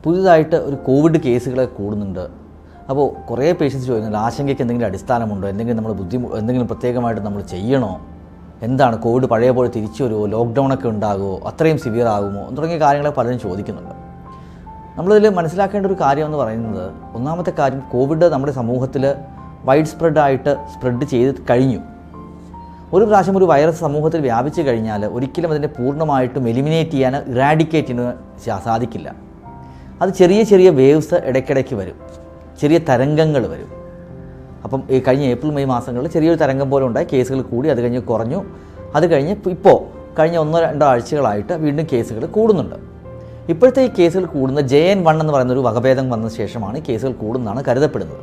പുതിയതായിട്ട് ഒരു കോവിഡ് കേസുകളെ കൂടുന്നുണ്ട്. അപ്പോൾ കുറേ പേഷ്യൻസ് ചോദിക്കുന്നുണ്ട്, ആശങ്കയ്ക്ക് എന്തെങ്കിലും അടിസ്ഥാനമുണ്ടോ, എന്തെങ്കിലും പ്രത്യേകമായിട്ട് നമ്മൾ ചെയ്യണോ, എന്താണ് കോവിഡ് പഴയ പോലെ തിരിച്ചു വരുമോ, ലോക്ക്ഡൗണൊക്കെ ഉണ്ടാകുമോ, അത്രയും സിവിയർ ആകുമോ തുടങ്ങിയ കാര്യങ്ങളൊക്കെ പലരും ചോദിക്കുന്നുണ്ട്. നമ്മളിതിൽ മനസ്സിലാക്കേണ്ട ഒരു കാര്യം എന്ന് പറയുന്നത്, ഒന്നാമത്തെ കാര്യം, കോവിഡ് നമ്മുടെ സമൂഹത്തിൽ വൈഡ് സ്പ്രെഡ് ചെയ്ത് കഴിഞ്ഞു. ഒരു പ്രാവശ്യം ഒരു വൈറസ് സമൂഹത്തിൽ വ്യാപിച്ചു കഴിഞ്ഞാൽ ഒരിക്കലും അതിനെ പൂർണ്ണമായിട്ടും എലിമിനേറ്റ് ചെയ്യാൻ, ഇറാഡിക്കേറ്റ് ചെയ്യാൻ സാധിക്കില്ല. അത് ചെറിയ ചെറിയ വേവ്സ് ഇടയ്ക്കിടയ്ക്ക് വരും, ചെറിയ തരംഗങ്ങൾ വരും. അപ്പം ഈ കഴിഞ്ഞ ഏപ്രിൽ മെയ് മാസങ്ങളിൽ ചെറിയൊരു തരംഗം പോലെ ഉണ്ടായി, കേസുകൾ കൂടി, അത് കഴിഞ്ഞ് കുറഞ്ഞു. അത് കഴിഞ്ഞ് ഇപ്പോൾ കഴിഞ്ഞ 1-2 ആഴ്ചകളായിട്ട് വീണ്ടും കേസുകൾ കൂടുന്നുണ്ട്. ഇപ്പോഴത്തെ ഈ കേസുകൾ കൂടുന്ന JN1 എന്ന് പറയുന്നൊരു വകഭേദം വന്ന ശേഷമാണ് കേസുകൾ കൂടുന്നതാണ് കരുതപ്പെടുന്നത്.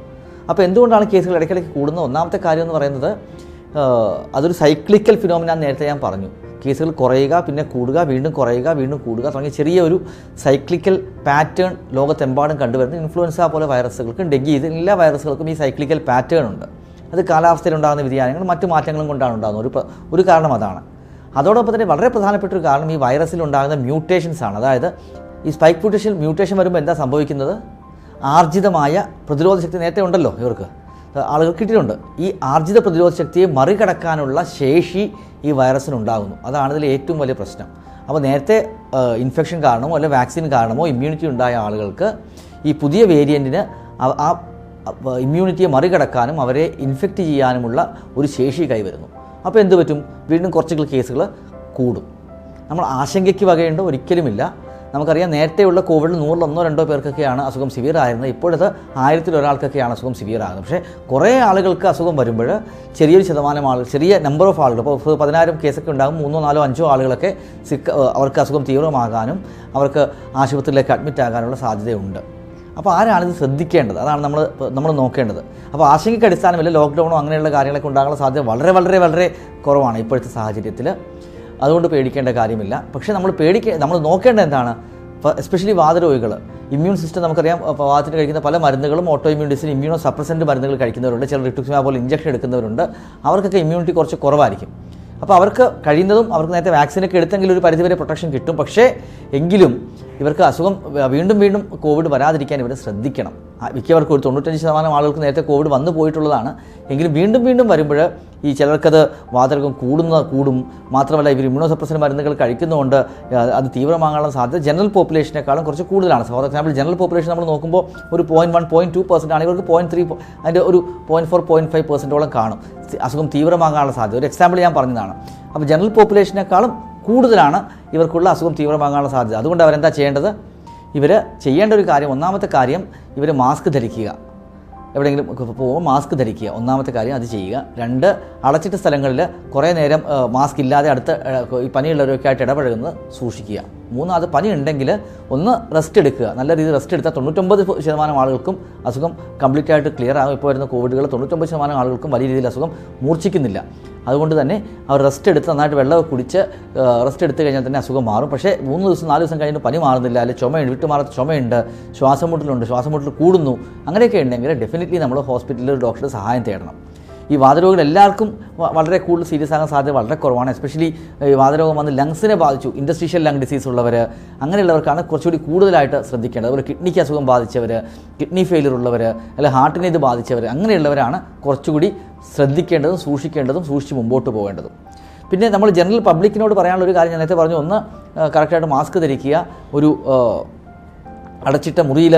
അപ്പോൾ എന്തുകൊണ്ടാണ് കേസുകൾ ഇടയ്ക്കിടയ്ക്ക് കൂടുന്നത്? ഒന്നാമത്തെ കാര്യം എന്ന് പറയുന്നത്, അതൊരു സൈക്ലിക്കൽ ഫിനോമിന നേരത്തെ ഞാൻ പറഞ്ഞു. കേസുകൾ കുറയുക, പിന്നെ കൂടുക, വീണ്ടും കുറയുക, വീണ്ടും കൂടുക തുടങ്ങിയ ചെറിയൊരു സൈക്ലിക്കൽ പാറ്റേൺ ലോകത്തെമ്പാടും കണ്ടുവരുന്ന ഇൻഫ്ലുവൻസ പോലെ വൈറസുകൾക്കും ഡെങ്കി, ഇത് എല്ലാ വൈറസുകൾക്കും ഈ സൈക്ലിക്കൽ പാറ്റേൺ ഉണ്ട്. അത് കാലാവസ്ഥയിലുണ്ടാകുന്ന വ്യതിയാനങ്ങളും മറ്റു മാറ്റങ്ങളും കൊണ്ടാണ് ഉണ്ടാകുന്നത്. ഒരു കാരണം അതാണ്. അതോടൊപ്പം തന്നെ വളരെ പ്രധാനപ്പെട്ട ഒരു കാരണം ഈ വൈറസിലുണ്ടാകുന്ന മ്യൂട്ടേഷൻസ് ആണ്. അതായത് ഈ സ്പൈക്ക് മ്യൂട്ടേഷൻ വരുമ്പോൾ എന്താ സംഭവിക്കുന്നത്? ആർജിതമായ പ്രതിരോധ ശക്തി നേരത്തെ ഉണ്ടല്ലോ, ഇവർക്ക് ആളുകൾ കിട്ടിയിട്ടുണ്ട്. ഈ ആർജിത പ്രതിരോധ ശക്തിയെ മറികടക്കാനുള്ള ശേഷി ഈ വൈറസിനുണ്ടാകുന്നു. അതാണ് ഇതിൽ ഏറ്റവും വലിയ പ്രശ്നം. അപ്പോൾ നേരത്തെ ഇൻഫെക്ഷൻ കാരണമോ അല്ലെങ്കിൽ വാക്സിൻ കാരണമോ ഇമ്മ്യൂണിറ്റി ഉണ്ടായ ആളുകൾക്ക് ഈ പുതിയ വേരിയൻറ്റിന് ആ ഇമ്മ്യൂണിറ്റിയെ മറികടക്കാനും അവരെ ഇൻഫെക്റ്റ് ചെയ്യാനുമുള്ള ഒരു ശേഷി കൈവരുന്നു. അപ്പോൾ എന്ത് പറ്റും? വീണ്ടും കുറച്ച് കേസുകൾ കൂടും. നമ്മൾ ആശങ്കയ്ക്ക് വകയുണ്ടോ? ഒരിക്കലുമില്ല. നമുക്കറിയാം, നേരത്തെയുള്ള കോവിഡിൽ 100-1-2 പേർക്കൊക്കെയാണ് അസുഖം സിവിയർ ആയിരുന്നത്. ഇപ്പോഴത്തെ 1000-ൽ ഒരാൾക്കൊക്കെയാണ് അസുഖം സിവിയർ ആകുന്നത്. പക്ഷേ കുറേ ആളുകൾക്ക് അസുഖം വരുമ്പോൾ ചെറിയൊരു ശതമാനം ആളുകൾ, ചെറിയ നമ്പർ ഓഫ് ആളുകൾ, ഇപ്പോൾ 10,000 കേസൊക്കെ ഉണ്ടാകും, 3-4-5 ആളുകളൊക്കെ അവർക്ക് അസുഖം തീവ്രമാകാനും അവർക്ക് ആശുപത്രിയിലേക്ക് അഡ്മിറ്റ് ആകാനുള്ള സാധ്യതയുണ്ട്. അപ്പോൾ ആരാണിത് ശ്രദ്ധിക്കേണ്ടത്? അതാണ് നമ്മൾ നോക്കേണ്ടത്. അപ്പോൾ ആശങ്കയ്ക്ക് അടിസ്ഥാനമില്ല. ലോക്ക്ഡൗണോ അങ്ങനെയുള്ള കാര്യങ്ങളൊക്കെ ഉണ്ടാകാനുള്ള സാധ്യത വളരെ വളരെ വളരെ കുറവാണ് ഇപ്പോഴത്തെ സാഹചര്യത്തിൽ. അതുകൊണ്ട് പേടിക്കേണ്ട കാര്യമില്ല. പക്ഷേ നമ്മൾ നോക്കേണ്ടത് എന്താണ്? എസ്പെഷ്യലി വാതരോഗികൾ, ഇമ്മ്യൂൺ സിസ്റ്റം നമുക്കറിയാം, വാതത്തിന് കഴിക്കുന്ന പല മരുന്നുകളും auto immune disease, immuno suppressant മരുന്നുകൾ കഴിക്കുന്നവരുണ്ട്, ചില റിറ്റുക്സിമാബ് പോലെ ഇഞ്ചക്ഷൻ എടുക്കുന്നവരുണ്ട്. അവർക്കൊക്കെ ഇമ്മ്യൂണിറ്റി കുറച്ച് കുറവായിരിക്കും. അപ്പോൾ അവർക്ക് കഴിയുന്നതും, അവർക്ക് നേരത്തെ വാക്സിനൊക്കെ എടുത്തെങ്കിൽ ഒരു പരിധിവരെ പ്രൊട്ടക്ഷൻ കിട്ടും. പക്ഷേ എങ്കിലും ഇവർക്ക് അസുഖം വീണ്ടും കോവിഡ് വരാതിരിക്കാൻ ഇവർ ശ്രദ്ധിക്കണം. മിക്കവർക്കും ഒരു 95% ആളുകൾക്ക് നേരത്തെ കോവിഡ് വന്നു പോയിട്ടുള്ളതാണ്. എങ്കിലും വീണ്ടും വരുമ്പോൾ ഈ ചിലർക്കത് വാതരോഗം കൂടും. മാത്രമല്ല, ഇവർ ഇമ്മ്യൂണോസപ്രസന്റ് മരുന്നുകൾ കഴിക്കുന്നതുകൊണ്ട് അത് തീവ്രമാകാനുള്ള സാധ്യത ജനറൽ പോപ്പുലേഷനേക്കാളും കുറച്ച് കൂടുതലാണ്. ഫോർ എക്സാമ്പിൾ, ജനറൽ പോപ്പുലേഷൻ നമ്മൾ നോക്കുമ്പോൾ ഒരു 0.1-0.2% ആണ്. ഇവർക്ക് 0.3, അതിൻ്റെ ഒരു 0.4-0.5% കാണും അസുഖം തീവ്രമാകാനുള്ള സാധ്യത. ഒരു എക്സാമ്പിൾ ഞാൻ പറഞ്ഞതാണ്. അപ്പോൾ ജനറൽ പോപ്പുലേഷനേക്കാളും കൂടുതലാണ് ഇവർക്കുള്ള അസുഖം തീവ്രമാകാനുള്ള സാധ്യത. അതുകൊണ്ട് അവരെന്താ ചെയ്യേണ്ടത്? ഇവർ ചെയ്യേണ്ട ഒരു കാര്യം, ഒന്നാമത്തെ കാര്യം, ഇവർ മാസ്ക് ധരിക്കുക. എവിടെയെങ്കിലും പോകുമ്പോൾ മാസ്ക് ധരിക്കുക, ഒന്നാമത്തെ കാര്യം അത് ചെയ്യുക. 2, അടച്ചിട്ട സ്ഥലങ്ങളിൽ കുറേ നേരം മാസ്ക് ഇല്ലാതെ ഈ പനിയുള്ളവരൊക്കെ ആയിട്ട് ഇടപഴകുന്നത് സൂക്ഷിക്കുക. 3, അത് പനി ഉണ്ടെങ്കിൽ ഒന്ന് റെസ്റ്റ് എടുക്കുക. നല്ല രീതിയിൽ റെസ്റ്റ് എടുത്താൽ 99% ആളുകൾക്കും അസുഖം കംപ്ലീറ്റ് ആയിട്ട് ക്ലിയർ ആകും. ഇപ്പോൾ വരുന്ന കോവിഡുകൾ 99% ആളുകൾക്കും വലിയ രീതിയിൽ അസുഖം മൂർച്ഛിക്കുന്നില്ല. അതുകൊണ്ട് തന്നെ അവർ റെസ്റ്റ് എടുത്ത് നന്നായിട്ട് വെള്ളമൊക്കെ കുടിച്ച് റെസ്റ്റ് എടുത്തു കഴിഞ്ഞാൽ തന്നെ അസുഖം മാറും. പക്ഷേ 3 ദിവസം 4 ദിവസം കഴിഞ്ഞിട്ട് പനി മാറുന്നില്ല, അല്ലെങ്കിൽ ചുമയുണ്ട്, വിട്ടുമാറാത്ത ചുമയുണ്ട്, ശ്വാസമുട്ടൽ കൂടുന്നു, അങ്ങനെയൊക്കെ ഉണ്ടെങ്കിൽ ഡെഫിനറ്റ്ലി നമ്മൾ ഹോസ്പിറ്റലിൽ ഒരു ഡോക്ടറുടെ സഹായം തേടണം. ഈ വാതരോഗങ്ങൾ എല്ലാവർക്കും വളരെ കൂടുതൽ സീരിയസ് ആകാൻ സാധ്യത വളരെ കുറവാണ്. എസ്പെഷ്യലി ഈ വാതരോഗം വന്ന് ലങ്സിനെ ബാധിച്ചു, ഇൻഡസ്ട്രീഷ്യൽ ലങ് ഡിസീസ് ഉള്ളവർ, അങ്ങനെയുള്ളവർക്കാണ് കുറച്ചുകൂടി കൂടുതലായിട്ട് ശ്രദ്ധിക്കേണ്ടത്. അതുപോലെ കിഡ്നിക്ക് അസുഖം ബാധിച്ചവർ, കിഡ്നി ഫെയിലിയർ ഉള്ളവർ, അല്ലെങ്കിൽ ഹാർട്ടിനെ ഇത് ബാധിച്ചവർ, അങ്ങനെയുള്ളവരാണ് കുറച്ചുകൂടി ശ്രദ്ധിക്കേണ്ടതും സൂക്ഷിക്കേണ്ടതും, സൂക്ഷിച്ച് മുമ്പോട്ട് പോകേണ്ടതും. പിന്നെ നമ്മൾ ജനറൽ പബ്ലിക്കിനോട് പറയാനുള്ള ഒരു കാര്യം ഞാൻ നേരത്തെ പറഞ്ഞു. ഒന്ന്, കറക്റ്റായിട്ട് മാസ്ക് ധരിക്കുക. ഒരു അടച്ചിട്ട മുറിയിൽ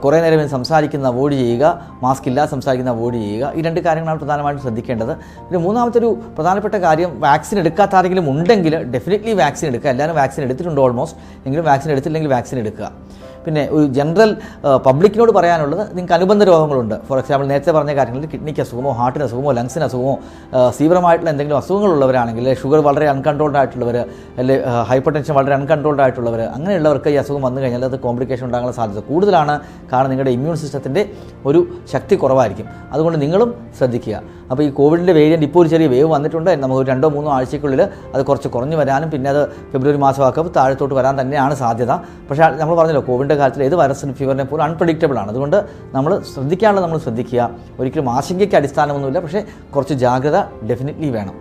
കുറേ നേരം സംസാരിക്കുന്ന അവോയ്ഡ് ചെയ്യുക, മാസ്ക് ഇല്ലാതെ സംസാരിക്കുന്ന അവോയ്ഡ് ചെയ്യുക. ഈ 2 കാര്യങ്ങളാണ് പ്രധാനമായിട്ടും ശ്രദ്ധിക്കേണ്ടത്. പിന്നെ മൂന്നാമത്തെ ഒരു പ്രധാനപ്പെട്ട കാര്യം, വാക്സിൻ എടുക്കാത്ത ആരെങ്കിലും ഉണ്ടെങ്കിൽ ഡെഫിനറ്റ്ലി വാക്സിൻ എടുക്കുക. എല്ലാവരും വാക്സിൻ എടുത്തിട്ടുണ്ട് ഓൾമോസ്റ്റ്, എങ്കിലും വാക്സിൻ എടുത്തില്ലെങ്കിൽ വാക്സിൻ എടുക്കുക. പിന്നെ ഒരു ജനറൽ പബ്ലിക്കിനോട് പറയാനുള്ളത്, നിങ്ങൾക്ക് അനുബന്ധ രോഗങ്ങളുണ്ട്, ഫോർ എക്സാമ്പിൾ നേരത്തെ പറഞ്ഞ കാര്യങ്ങളിൽ കിഡ്നിക്ക് അസുഖമോ ഹാർട്ടിന് അസുഖമോ ലങ്സിന് അസുഖമോ തീവ്രമായിട്ടുള്ള എന്തെങ്കിലും അസുഖങ്ങളുള്ളവരാണെങ്കിൽ, ഷുഗർ വളരെ അൺകൺട്രോൾഡ് ആയിട്ടുള്ളവർ, അല്ലെങ്കിൽ ഹൈപ്പർ ടെൻഷൻ വളരെ അൺകൺട്രോൾഡ് ആയിട്ടുള്ളവർ, അങ്ങനെയുള്ളവർക്ക് ഈ അസുഖം വന്നു കഴിഞ്ഞാൽ അത് കോംപ്ലിക്കേഷൻ ഉണ്ടാകാനുള്ള സാധ്യത കൂടുതലാണ്. കാരണം നിങ്ങളുടെ ഇമ്മ്യൂൺ സിസ്റ്റത്തിൻ്റെ ഒരു ശക്തി കുറവായിരിക്കും. അതുകൊണ്ട് നിങ്ങളും ശ്രദ്ധിക്കുക. അപ്പോൾ ഈ കോവിഡിൻ്റെ വേരിയൻറ്റ് ഇപ്പോൾ ഒരു ചെറിയ വേവ് വന്നിട്ടുണ്ട്. നമുക്ക് 2-3 ആഴ്ചയ്ക്കുള്ളിൽ അത് കുറച്ച് കുറഞ്ഞു വരാനും പിന്നെ അത് ഫെബ്രുവരി മാസമൊക്കെ താഴത്തോട്ട് വരാൻ തന്നെയാണ് സാധ്യത. പക്ഷേ നമ്മൾ പറഞ്ഞല്ലോ, കോവിഡിൻ്റെ കാര്യത്തിൽ ഏത് വൈറസിന് ഫീവറിനെ പോലും അൺപ്രഡിക്റ്റബിൾ ആണ്. അതുകൊണ്ട് നമ്മൾ ശ്രദ്ധിക്കുക. ഒരിക്കലും ആശങ്കയ്ക്ക് അടിസ്ഥാനമൊന്നുമില്ല, പക്ഷേ കുറച്ച് ജാഗ്രത ഡെഫിനറ്റ്ലി വേണം.